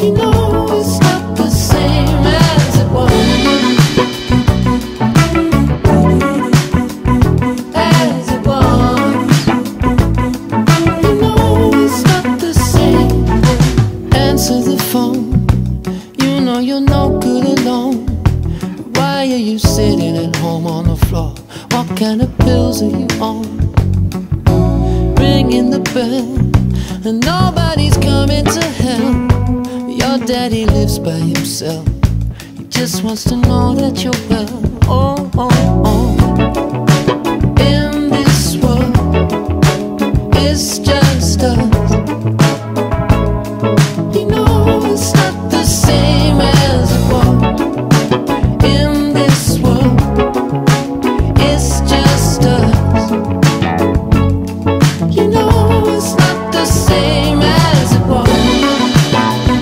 You know it's not the same as it was. As it was. You know it's not the same. Answer the phone. You know you're no good alone. Why are you sitting at home on the floor? What kind of pills are you on? Ringing the bell, and nobody's coming to help. Your daddy lives by himself. He just wants to know that you're well. Oh, oh, oh. In this world,